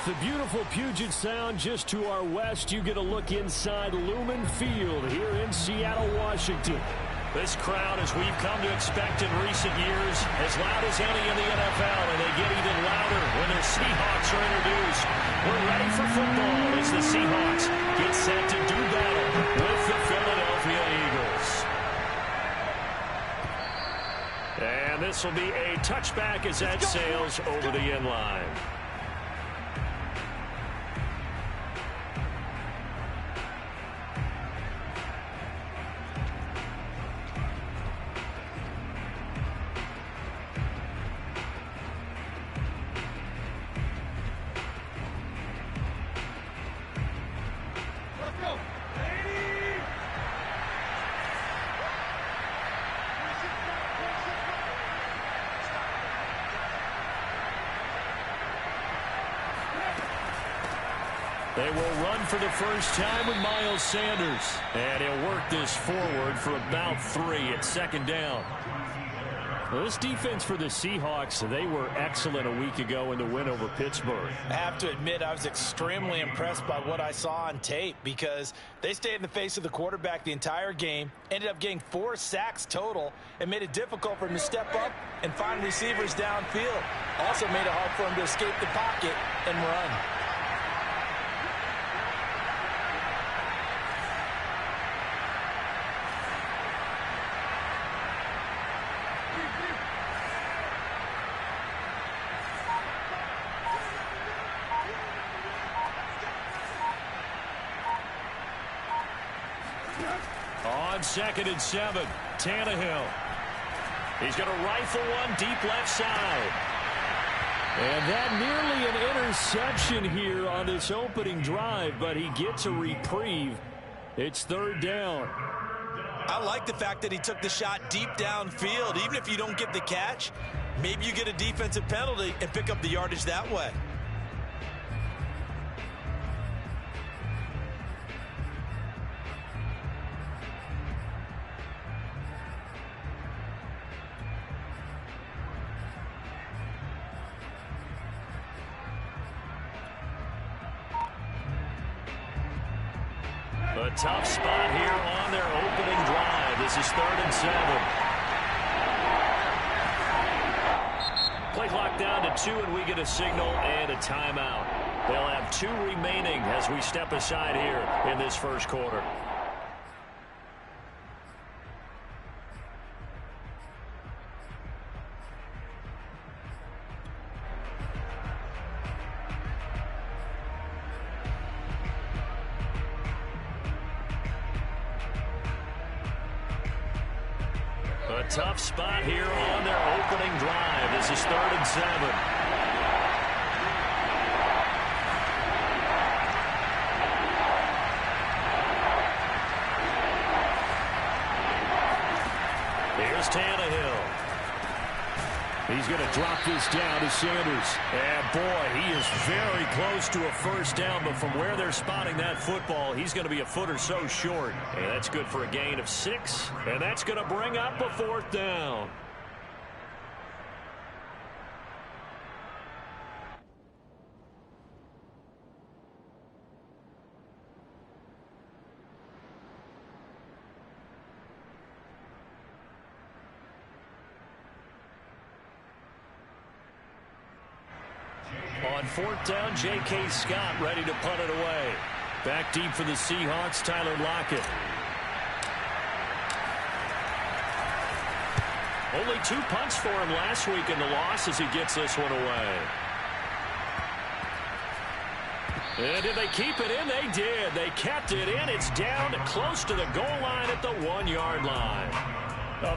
the beautiful Puget Sound just to our west, you get a look inside Lumen Field here in Seattle, Washington. This crowd, as we've come to expect in recent years, as loud as any in the NFL, and they get even louder when their Seahawks are introduced. We're ready for football as the Seahawks get set to do battle with the Philadelphia Eagles. And this will be a touchback as that sails over the end line. They will run for the first time with Miles Sanders. And he'll work this forward for about 3 at second down. Well, this defense for the Seahawks, they were excellent a week ago in the win over Pittsburgh. I have to admit, I was extremely impressed by what I saw on tape because they stayed in the face of the quarterback the entire game, ended up getting 4 sacks total, and made it difficult for him to step up and find receivers downfield. Also made it hard for him to escape the pocket and run. On 2nd and 7, Tannehill. He's going to rifle one deep left side. And that nearly an interception here on this opening drive, but he gets a reprieve. It's 3rd down. I like the fact that he took the shot deep downfield. Even if you don't get the catch, maybe you get a defensive penalty and pick up the yardage that way. A tough spot here on their opening drive. This is 3rd and 7. Play clock down to 2, and we get a signal and a timeout. They'll have 2 remaining as we step aside here in this first quarter. A tough spot here on their opening drive. This is 3rd and 7. Here's Tannehill. He's going to drop this down to Sanders. And, boy, he is very close to a first down, but from where they're spotting that football, he's going to be a foot or so short. And that's good for a gain of 6, and that's going to bring up a 4th down. On 4th down, J.K. Scott ready to punt it away. Back deep for the Seahawks, Tyler Lockett. Only 2 punts for him last week in the loss as he gets this one away. And did they keep it in? They did. They kept it in. It's down close to the goal line at the 1-yard line.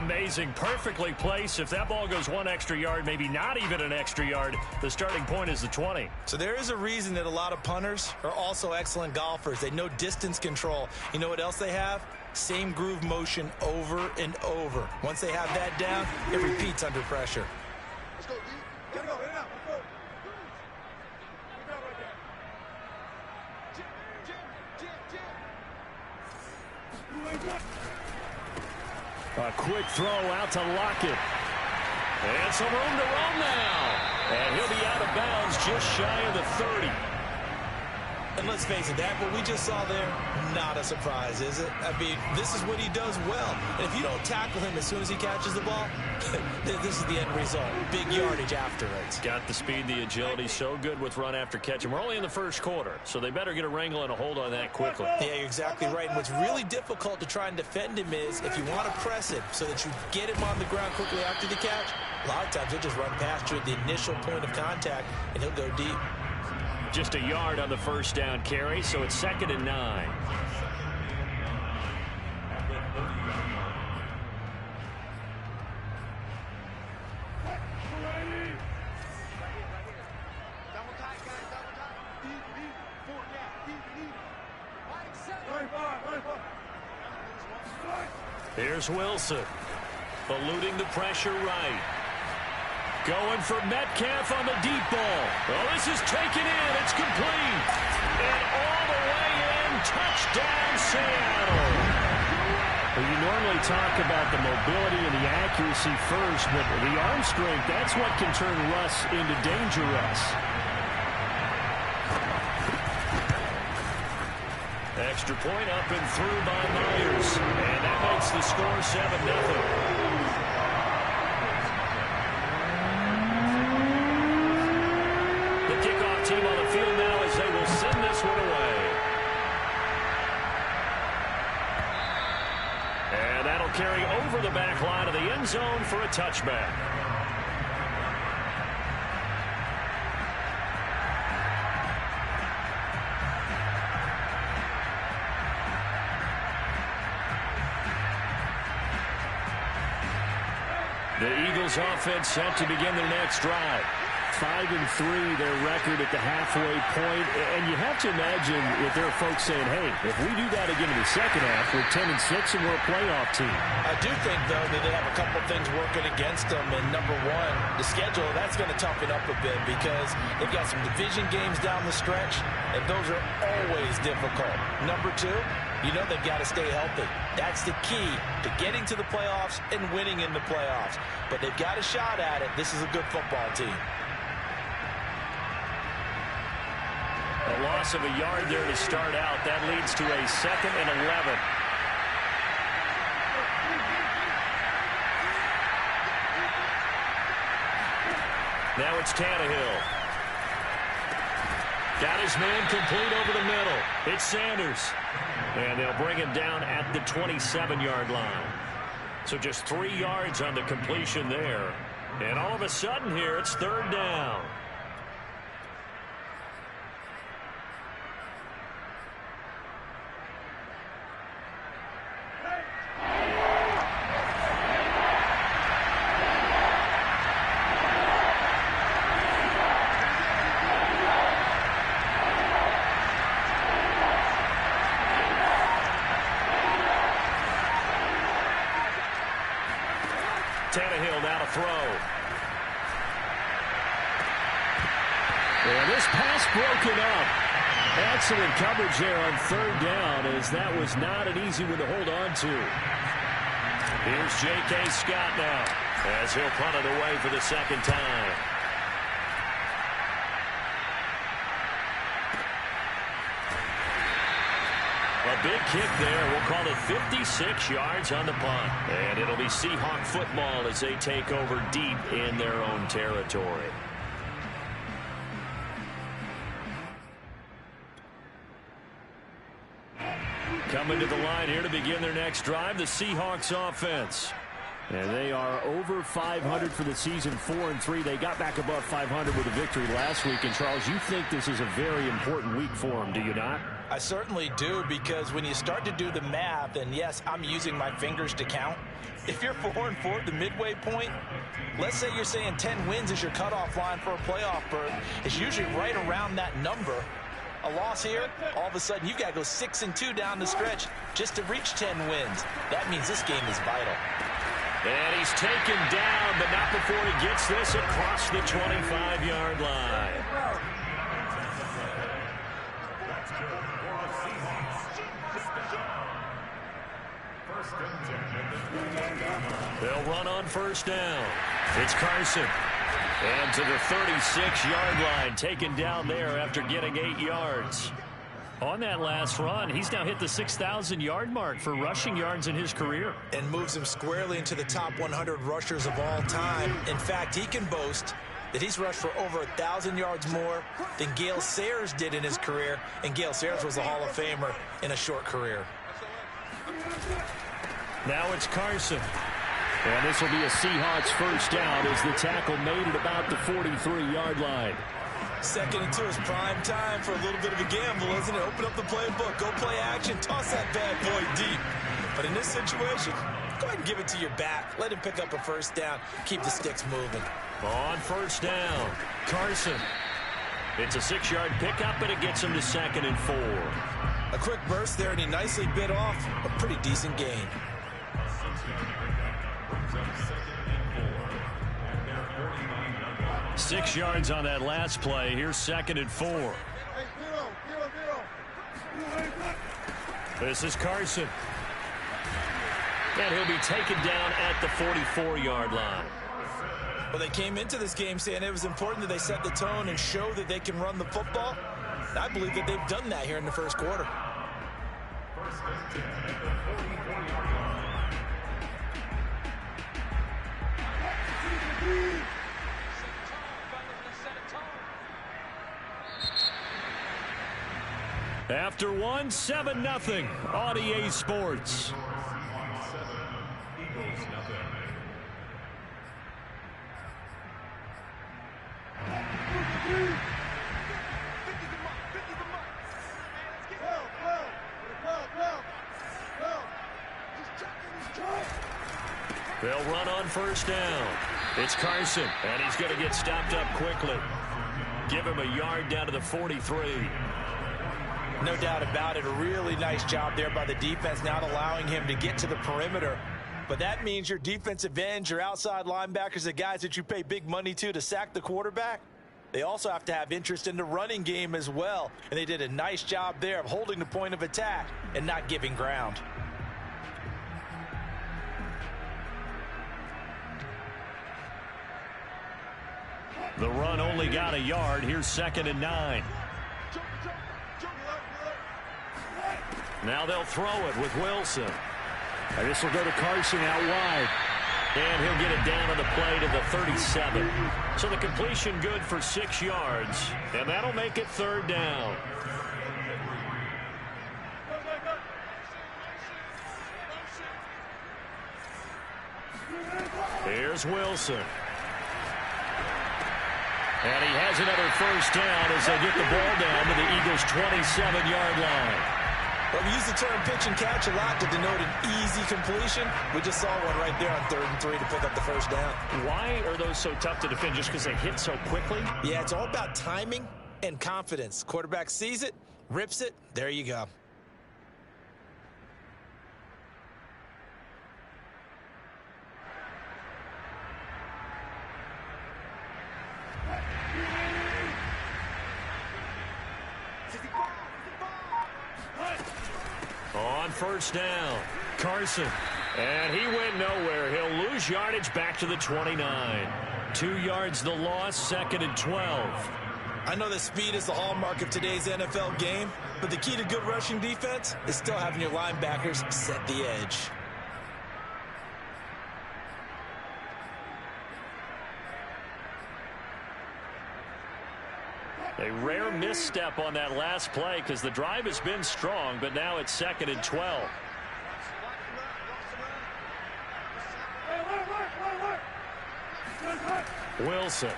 Amazing. Perfectly placed. If that ball goes 1 extra yard, maybe not even an extra yard, the starting point is the 20. So there is a reason that a lot of punters are also excellent golfers. They know distance control. You know what else they have? Same groove motion over and over. Once they have that down, it repeats under pressure. Let's go, D. Get it go. Get it out. Let's go. A quick throw out to Lockett. And some room to roam now. And he'll be out of bounds just shy of the 30. And let's face it, that what we just saw there, not a surprise, is it? I mean, this is what he does well. And if you don't tackle him as soon as he catches the ball, this is the end result. Big yardage afterwards. Got the speed, the agility, so good with run after catch. And we're only in the first quarter, so they better get a wrangle and a hold on that quickly. Yeah, you're exactly right. And what's really difficult to try and defend him is if you want to press him so that you get him on the ground quickly after the catch, a lot of times he'll just run past you at the initial point of contact, and he'll go deep. Just a yard on the first down carry, so it's 2nd and 9. Here's Wilson, eluding the pressure right. Going for Metcalf on the deep ball. Oh, this is taken in. It's complete. And all the way in. Touchdown, Seattle. Well, you normally talk about the mobility and the accuracy first, but the arm strength, that's what can turn Russ into Danger Russ. Extra point up and through by Myers. And that makes the score 7-0. Team on the field now as they will send this one away. And that'll carry over the back line of the end zone for a touchback. The Eagles offense set to begin their next drive. 5-3, their record at the halfway point. And you have to imagine if there are folks saying, hey, if we do that again in the second half, we're 10-6 and we're a playoff team. I do think, though, that they have a couple things working against them. And number one, the schedule, that's going to toughen up a bit because they've got some division games down the stretch, and those are always difficult. Number two, you know they've got to stay healthy. That's the key to getting to the playoffs and winning in the playoffs. But they've got a shot at it. This is a good football team. A loss of a yard there to start out. That leads to a 2nd and 11. Now it's Tannehill. Got his man complete over the middle. It's Sanders. And they'll bring him down at the 27-yard line. So just 3 yards on the completion there. And all of a sudden here, it's 3rd down. Tannehill now to throw. And this pass broken up. Excellent coverage there on 3rd down, as that was not an easy one to hold on to. Here's J.K. Scott now as he'll punt it away for the 2nd time. A big kick there. We'll call it 56 yards on the punt. And it'll be Seahawk football as they take over deep in their own territory. Coming to the line here to begin their next drive, the Seahawks offense. And they are over 500 for the season, 4-3. They got back above 500 with a victory last week. And, Charles, you think this is a very important week for them, do you not? I certainly do, because when you start to do the math, and yes, I'm using my fingers to count. If you're 4-4 at the midway point, let's say you're saying 10 wins is your cutoff line for a playoff berth. It's usually right around that number. A loss here, all of a sudden you've got to go 6-2 down the stretch just to reach 10 wins. That means this game is vital. And he's taken down, but not before he gets this across the 25-yard line. They'll run on 1st down. It's Carson. And to the 36-yard line, taken down there after getting 8 yards. On that last run, he's now hit the 6,000-yard mark for rushing yards in his career. And moves him squarely into the top 100 rushers of all time. In fact, he can boast that he's rushed for over 1,000 yards more than Gale Sayers did in his career. And Gale Sayers was a Hall of Famer in a short career. Now it's Carson. And this will be a Seahawks first down as the tackle made at about the 43-yard line. 2nd and 2 is prime time for a little bit of a gamble, isn't it? Open up the playbook, go play action, toss that bad boy deep. But in this situation, go ahead and give it to your back. Let him pick up a first down. Keep the sticks moving. On first down, Carson. It's a 6-yard pickup, and it gets him to 2nd and 4. A quick burst there, and he nicely bit off a pretty decent gain. Six yards on that last play. Here's 2nd and 4. This is Carson. And he'll be taken down at the 44-yard line. Well, they came into this game saying it was important that they set the tone and show that they can run the football. I believe that they've done that here in the first quarter. After one, 7-0 on EA Sports. They'll run on first down. It's Carson, and he's going to get stopped up quickly. Give him a yard down to the 43. No doubt about it. A really nice job there by the defense, not allowing him to get to the perimeter. But that means your defensive ends, your outside linebackers, the guys that you pay big money to sack the quarterback, they also have to have interest in the running game as well. And they did a nice job there of holding the point of attack and not giving ground. The run only got a yard. Here's 2nd and 9. Now they'll throw it with Wilson. And this will go to Carson out wide. And he'll get it down on the play to the 37. So the completion good for 6 yards. And that'll make it 3rd down. Here's Wilson. And he has another first down as they get the ball down to the Eagles' 27-yard line. Well, we use the term pitch and catch a lot to denote an easy completion. We just saw one right there on 3rd and 3 to pick up the first down. Why are those so tough to defend? Just because they hit so quickly? Yeah, it's all about timing and confidence. Quarterback sees it, rips it, there you go. On first down, Carson. And he went nowhere. He'll lose yardage back to the 29. 2 yards the loss, 2nd and 12. I know that speed is the hallmark of today's NFL game, but the key to good rushing defense is still having your linebackers set the edge. A rare misstep on that last play because the drive has been strong, but now it's 2nd and 12. Wilson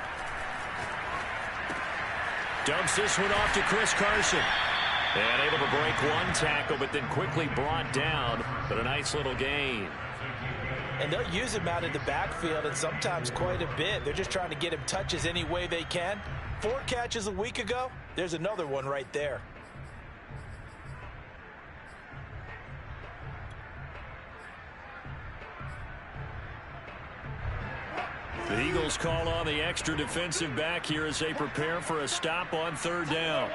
dumps this one off to Chris Carson. And able to break one tackle, but then quickly brought down. But a nice little gain. And they'll use him out in the backfield, and sometimes quite a bit. They're just trying to get him touches any way they can. 4 catches a week ago. There's another one right there. The Eagles call on the extra defensive back here as they prepare for a stop on 3rd down.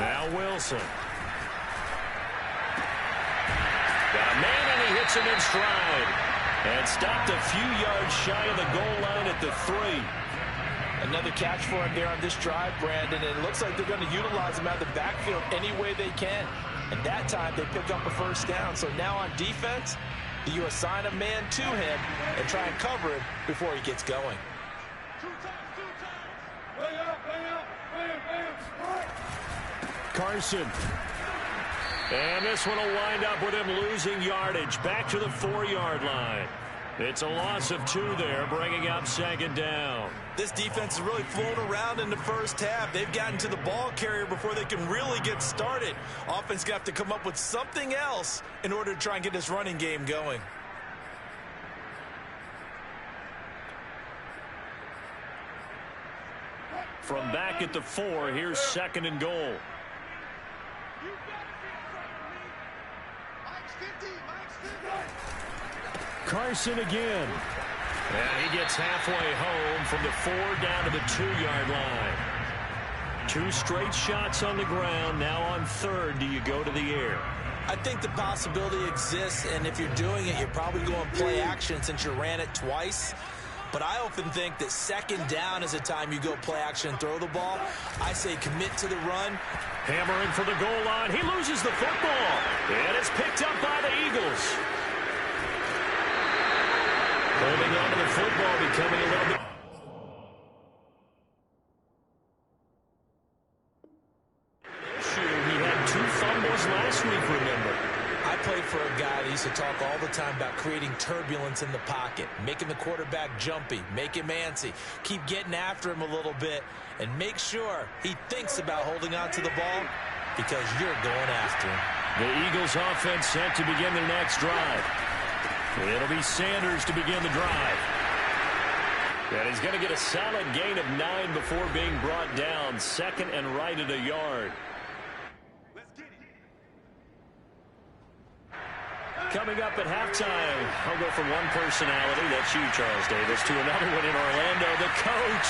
Now Wilson. Got a man, and he hits him in stride. And stopped a few yards shy of the goal line at the 3. Another catch for him there on this drive, Brandon. And it looks like they're going to utilize him out of the backfield any way they can. And that time they pick up a first down. So now on defense, you assign a man to him and try and cover him before he gets going. Carson. And this one will wind up with him losing yardage back to the 4-yard line. It's a loss of 2 there, bringing up second down. This defense is really flown around in the first half. They've gotten to the ball carrier before they can really get started. Offense got to come up with something else in order to try and get this running game going. From back at the 4, here's second and goal. Carson again. And he gets halfway home from the 4 down to the 2-yard line. 2 straight shots on the ground. Now on 3rd, do you go to the air? I think the possibility exists, and if you're doing it, you're probably going play action since you ran it twice. But I often think that second down is a time you go play action and throw the ball. I say commit to the run. Hammering for the goal line. He loses the football. And it's picked up by the Eagles. Holding on to the football, becoming a little bit. He had 2 fumbles last week, remember. I played for a guy that used to talk all the time about creating turbulence in the pocket, making the quarterback jumpy, make him antsy, keep getting after him a little bit, and make sure he thinks about holding on to the ball because you're going after him. The Eagles offense set to begin their next drive. It'll be Sanders to begin the drive. And he's going to get a solid gain of 9 before being brought down. Second and right at a yard. Coming up at halftime, I'll go from one personality, that's you, Charles Davis, to another one in Orlando. The coach,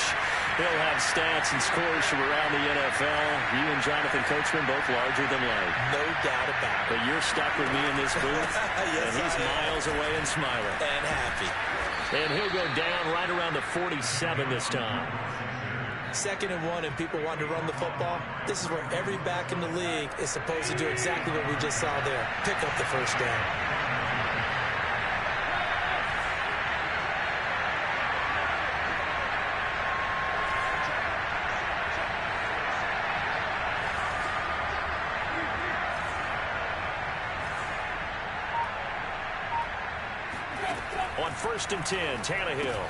he'll have stats and scores from around the NFL. You and Jonathan Coachman, both larger than life. No doubt about it. But you're stuck with me in this booth, yes, and he's miles away and smiling. And happy. And he'll go down right around the 47 this time. 2nd and 1, and people want to run the football. This is where every back in the league is supposed to do exactly what we just saw there. Pick up the first down. On 1st and 10, Tannehill.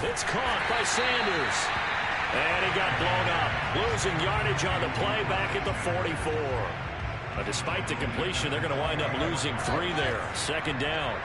It's caught by Sanders. And he got blown up. Losing yardage on the play back at the 44. But despite the completion, they're going to wind up losing 3 there. Second down.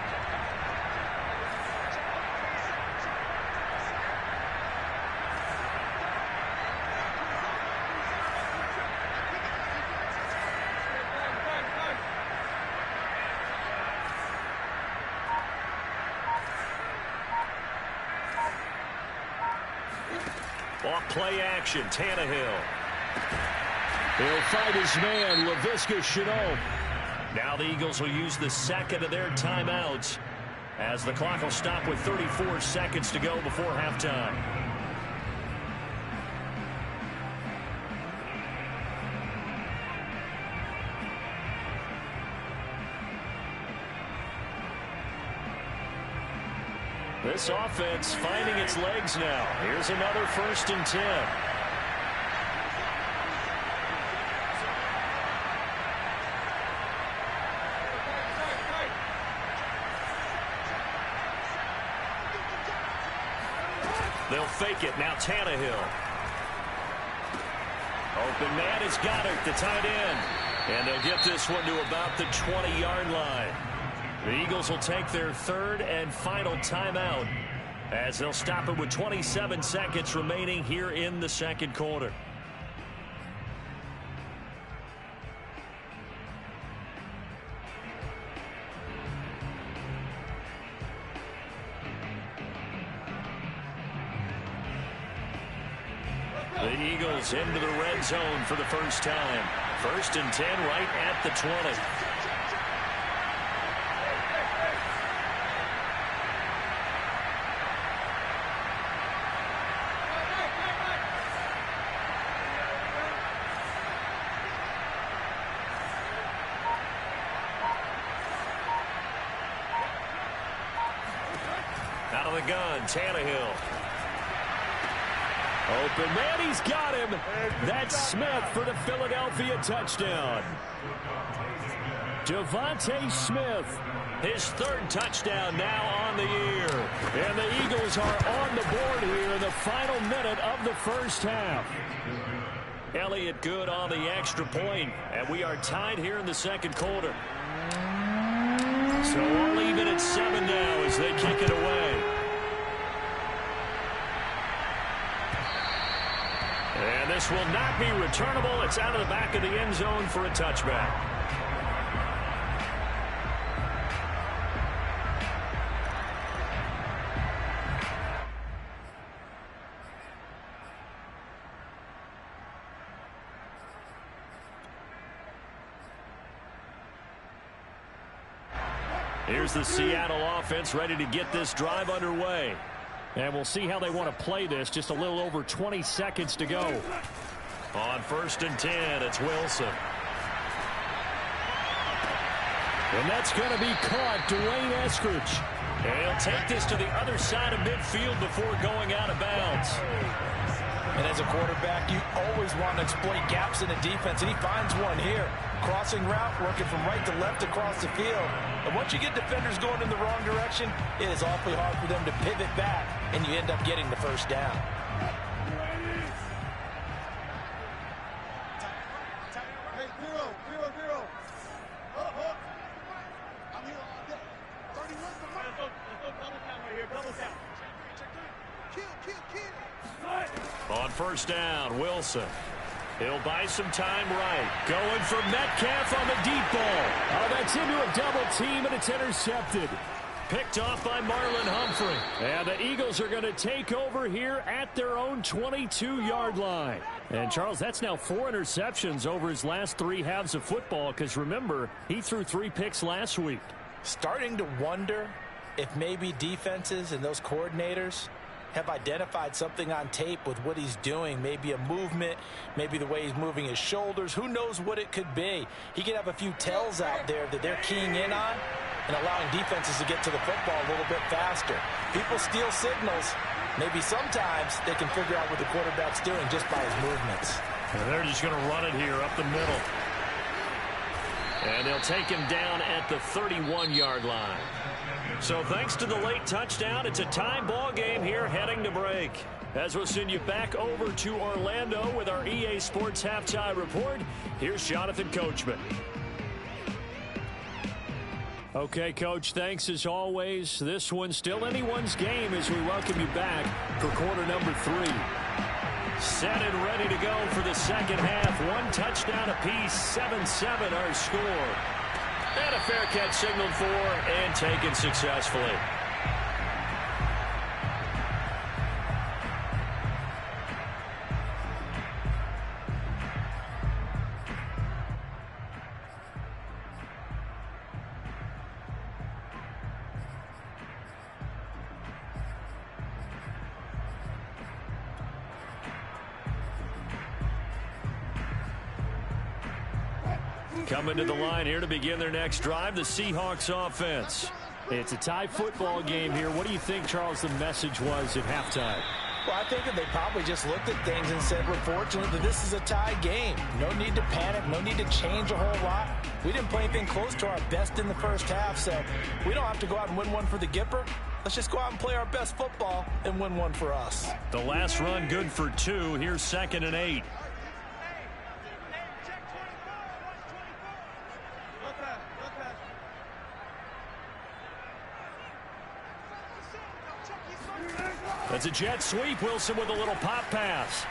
Off play action, Tannehill. He'll fight his man, Laviska Shenault. Now the Eagles will use the second of their timeouts as the clock will stop with 34 seconds to go before halftime. This offense finding its legs now. Here's another 1st and 10. They'll fake it. Now Tannehill. Open man is Goddard, the tight end. And they'll get this one to about the 20-yard line. The Eagles will take their 3rd and final timeout as they'll stop it with 27 seconds remaining here in the 2nd quarter. The Eagles into the red zone for the first time. First and 10 right at the 20. Out of the gun, Tannehill. Open man, he's got him. That's Smith for the Philadelphia touchdown. Devontae Smith, his third touchdown now on the year. And the Eagles are on the board here in the final minute of the first half. Elliott good on the extra point, and we are tied here in the second quarter. So all even at 7 now as they kick it away. And this will not be returnable. It's out of the back of the end zone for a touchback. Here's the Seattle offense ready to get this drive underway. And we'll see how they want to play this. Just a little over 20 seconds to go. On first and 10, it's Wilson. And that's going to be caught, Dwayne Eskridge. And he'll take this to the other side of midfield before going out of bounds. And as a quarterback, you always want to exploit gaps in the defense, and he finds one here. Crossing route, working from right to left across the field. And once you get defenders going in the wrong direction, it is awfully hard for them to pivot back, and you end up getting the first down. Hey, zero. I'm here all day. 31 for my double count right here, double count. Kill. On first down, Wilson. He'll buy some time right. Going for Metcalf on the deep ball. Oh, that's into a double team, and it's intercepted. Picked off by Marlon Humphrey. And the Eagles are going to take over here at their own 22-yard line. And, Charles, that's now 4 interceptions over his last 3 halves of football, because, remember, he threw 3 picks last week. Starting to wonder if maybe defenses and those coordinators have identified something on tape with what he's doing. Maybe a movement, maybe the way he's moving his shoulders. Who knows what it could be? He could have a few tells out there that they're keying in on and allowing defenses to get to the football a little bit faster. People steal signals. Maybe sometimes they can figure out what the quarterback's doing just by his movements. And they're just going to run it here up the middle. And they'll take him down at the 31-yard line. So thanks to the late touchdown, it's a time ball game here heading to break. As we'll send you back over to Orlando with our EA Sports Halftime Report, here's Jonathan Coachman. Okay, Coach, thanks as always. This one's still anyone's game as we welcome you back for quarter number 3. Set and ready to go for the second half. 1 touchdown apiece, 7-7 our score. And a fair catch signaled for and taken successfully. Coming to the line here to begin their next drive, the Seahawks offense. It's a tie football game here. What do you think, Charles, the message was at halftime? Well, I think that they probably just looked at things and said, we're fortunate that this is a tie game. No need to panic. No need to change a whole lot. We didn't play anything close to our best in the first half, so we don't have to go out and win one for the Gipper. Let's just go out and play our best football and win one for us. The last run good for 2. Here's 2nd and 8. That's a jet sweep. Wilson with a little pop pass.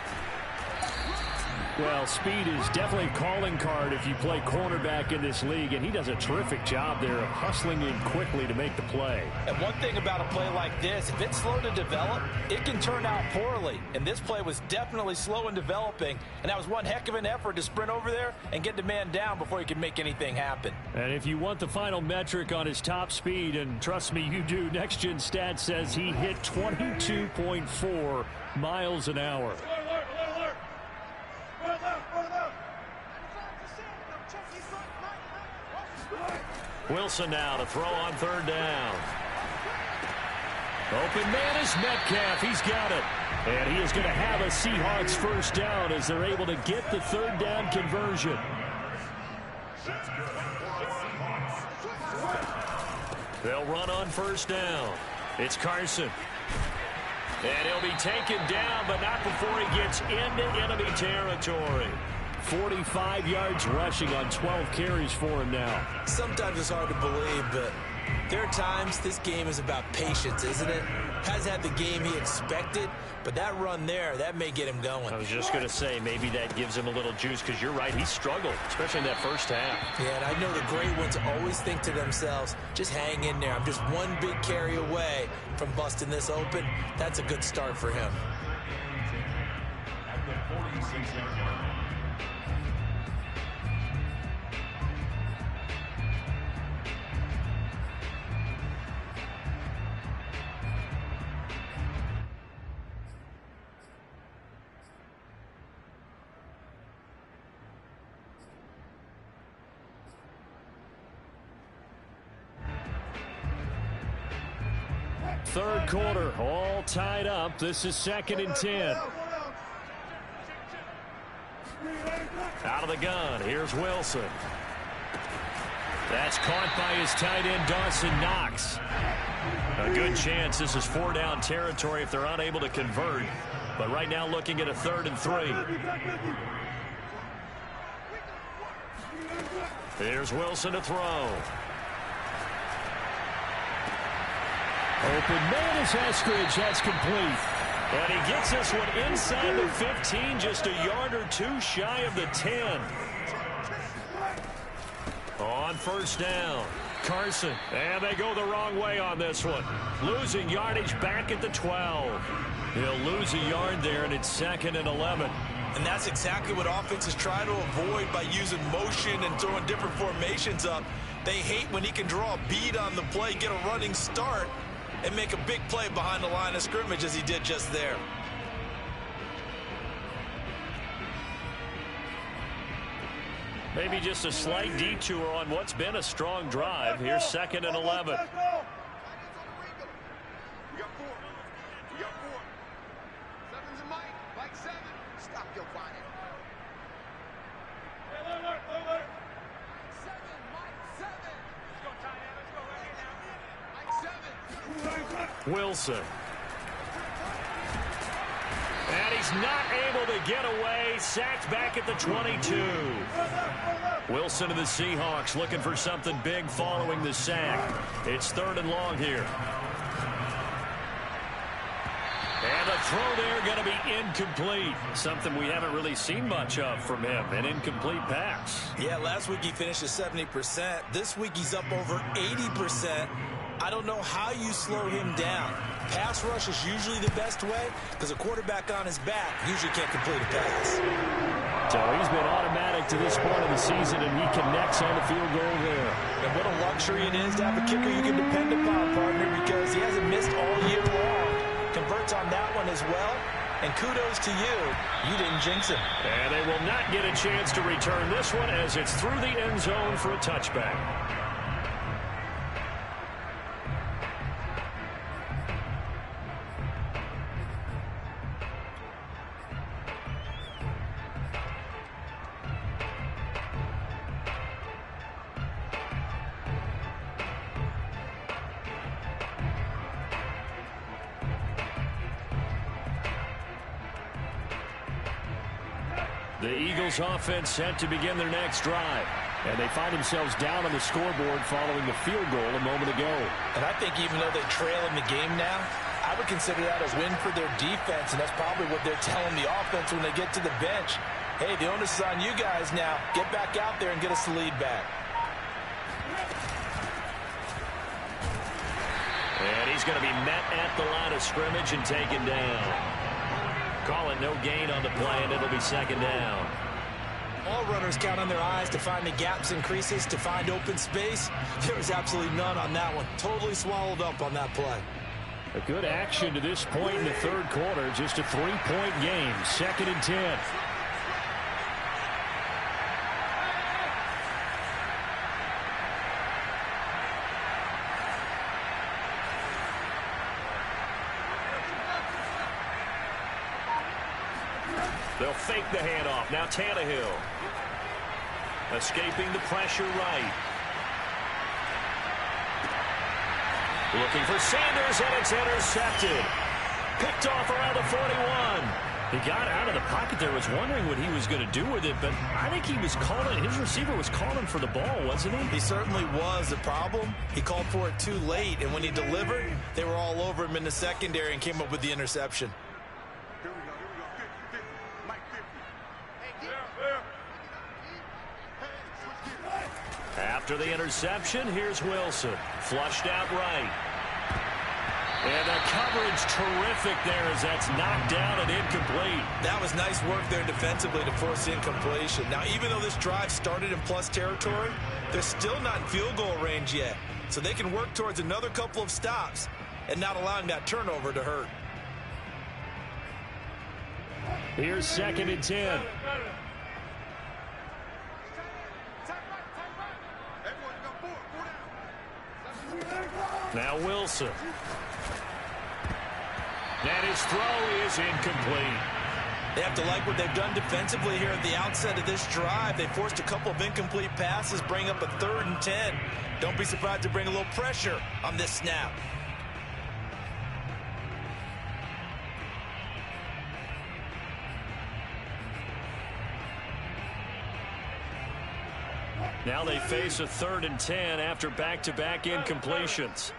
Well, speed is definitely a calling card if you play cornerback in this league, and he does a terrific job there of hustling in quickly to make the play. And one thing about a play like this, if it's slow to develop, it can turn out poorly. And this play was definitely slow in developing, and that was one heck of an effort to sprint over there and get the man down before he could make anything happen. And if you want the final metric on his top speed, and trust me, you do, Next Gen Stats says he hit 22.4 miles an hour. Wilson now to throw on third down. Open man is Metcalf. He's got it. And he is going to have a Seahawks first down as they're able to get the third down conversion. They'll run on first down. It's Carson. And he'll be taken down, but not before he gets into enemy territory. 45 yards rushing on 12 carries for him now. Sometimes it's hard to believe, but there are times this game is about patience, isn't it? Hasn't had the game he expected, but that run there, that may get him going. I was just going to say, maybe that gives him a little juice, because you're right, he struggled, especially in that first half. Yeah, and I know the great ones always think to themselves, just hang in there. I'm just one big carry away from busting this open. That's a good start for him. Third quarter, all tied up. This is 2nd and 10. Out of the gun, here's Wilson. That's caught by his tight end, Dawson Knox. A good chance this is 4-down territory if they're unable to convert. But right now looking at a 3rd and 3. Here's Wilson to throw. Open man is Eskridge. That's complete. And he gets this one inside the 15, just a yard or two shy of the 10. On first down, Carson. And they go the wrong way on this one. Losing yardage back at the 12. He'll lose a yard there, and it's 2nd and 11. And that's exactly what offenses try to avoid by using motion and throwing different formations up. They hate when he can draw a bead on the play, get a running start, and make a big play behind the line of scrimmage as he did just there. Maybe just a slight detour on what's been a strong drive. Here's 2nd and 11. Wilson. And he's not able to get away. Sacked back at the 22. Wilson and the Seahawks looking for something big following the sack. It's 3rd and long here. And the throw there going to be incomplete. Something we haven't really seen much of from him. An incomplete pass. Yeah, last week he finished at 70%. This week he's up over 80%. I don't know how you slow him down. Pass rush is usually the best way because a quarterback on his back usually can't complete a pass. So he's been automatic to this point of the season, and he connects on the field goal there. And what a luxury it is to have a kicker you can depend upon, partner, because he hasn't missed all year long. Converts on that one as well. And kudos to you. You didn't jinx him. And they will not get a chance to return this one as it's through the end zone for a touchback. The Eagles offense set to begin their next drive. And they find themselves down on the scoreboard following the field goal a moment ago. And I think even though they trail in the game now, I would consider that a win for their defense, and that's probably what they're telling the offense when they get to the bench. Hey, the onus is on you guys now. Get back out there and get us the lead back. And he's going to be met at the line of scrimmage and taken down. Call it no gain on the play, and it'll be second down. All runners count on their eyes to find the gaps and creases, to find open space. There was absolutely none on that one. Totally swallowed up on that play. A good action to this point in the third quarter. Just a 3-point game. 2nd and 10. They'll fake the handoff. Now Tannehill. Escaping the pressure right. Looking for Sanders, and it's intercepted. Picked off around the 41. He got out of the pocket there, was wondering what he was going to do with it, but I think he was calling, his receiver was calling for the ball, wasn't he? He certainly was. The problem, he called for it too late, and when he delivered, they were all over him in the secondary and came up with the interception. After the interception, here's Wilson. Flushed out right. And the coverage terrific there as that's knocked down and incomplete. That was nice work there defensively to force the incompletion. Now, even though this drive started in plus territory, they're still not in field goal range yet. So they can work towards another couple of stops and not allowing that turnover to hurt. Here's 2nd and 10. Now Wilson. And his throw is incomplete. They have to like what they've done defensively here at the outset of this drive. They forced a couple of incomplete passes, bring up a 3rd and 10. Don't be surprised to bring a little pressure on this snap. Now they face a 3rd and 10 after back-to-back incompletions.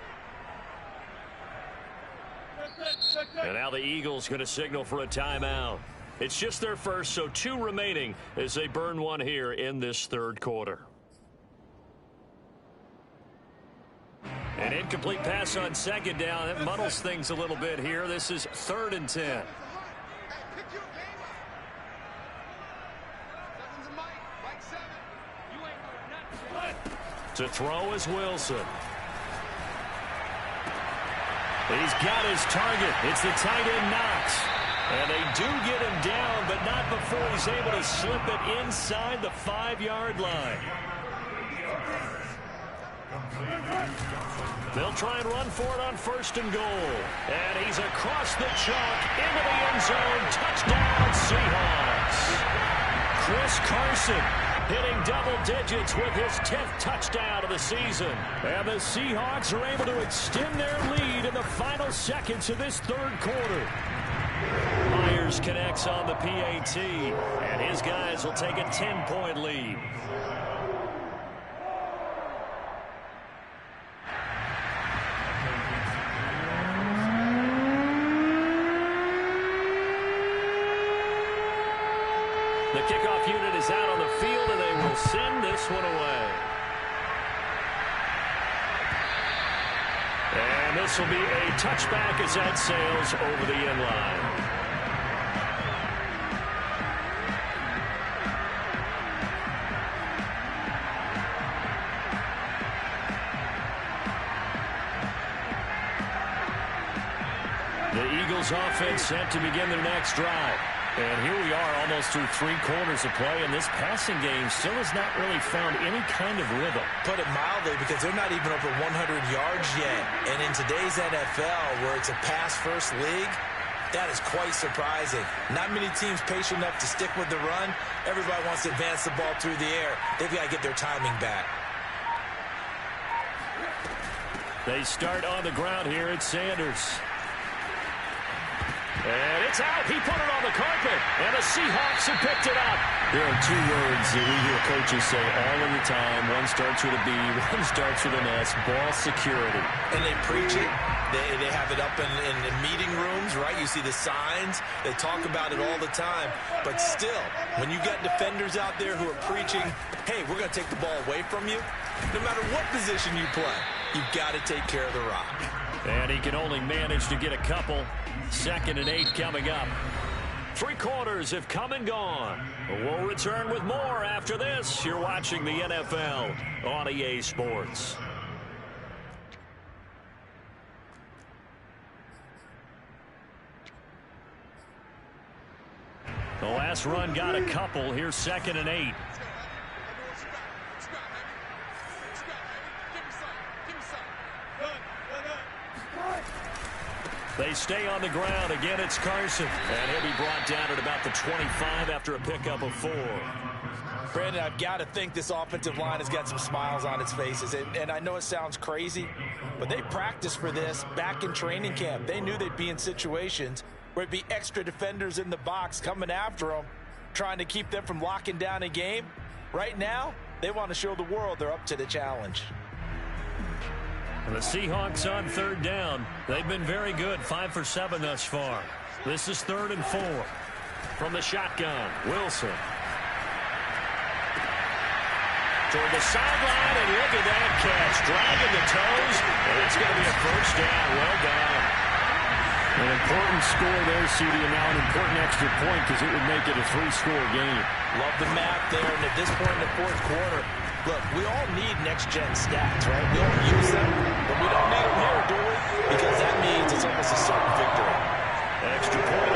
And now the Eagles going to signal for a timeout. It's just their first, so 2 remaining as they burn one here in this third quarter. An incomplete pass on 2nd down. It muddles things a little bit here. This is 3rd and 10. To throw is Wilson. He's got his target. It's the tight end Knox. And they do get him down, but not before he's able to slip it inside the 5-yard line. They'll try and run for it on 1st and goal. And he's across the chalk into the end zone. Touchdown, Seahawks. Chris Carson hitting double digits with his 10th touchdown of the season. And the Seahawks are able to extend their lead in the final seconds of this third quarter. Myers connects on the PAT, and his guys will take a 10-point lead. The kickoff unit is out on the field, and they will send this one away. And this will be a touchback as that sails over the end line. The Eagles offense set to begin their next drive. And here we are almost through 3 quarters of play, and this passing game still has not really found any kind of rhythm. Put it mildly, because they're not even over 100 yards yet. And in today's NFL, where it's a pass-first league, that is quite surprising. Not many teams patient enough to stick with the run. Everybody wants to advance the ball through the air. They've got to get their timing back. They start on the ground here at Sanders. And it's out. He put it on the carpet. And the Seahawks have picked it up. There are two words that we hear coaches say all of the time. One starts with a B, one starts with an S. Ball security. And they preach it. They have it up in meeting rooms, right? You see the signs. They talk about it all the time. But still, when you got defenders out there who are preaching, hey, we're going to take the ball away from you, no matter what position you play, you've got to take care of the rock. And he can only manage to get a couple. 2nd and 8 coming up. 3 quarters have come and gone. We'll return with more after this. You're watching the NFL on EA Sports. The last run got a couple. Here's 2nd and 8. They stay on the ground. Again, it's Carson. And he'll be brought down at about the 25 after a pickup of 4. Brandon, I've got to think this offensive line has got some smiles on its faces. And I know it sounds crazy, but they practiced for this back in training camp. They knew they'd be in situations where it'd be extra defenders in the box coming after them, trying to keep them from locking down a game. Right now, they want to show the world they're up to the challenge. And the Seahawks on 3rd down. They've been very good, 5 for 7 thus far. This is 3rd and 4. From the shotgun, Wilson. Toward the sideline, and look at that catch. Dragging the toes, and it's going to be a 1st down. Well done. An important score there, CD, and now an important extra point because it would make it a 3-score game. Love the math there, and at this point in the 4th quarter, look, we all need next-gen stats, right? We all use them, but we don't need them here, do we? Because that means it's almost a certain victory. Extra point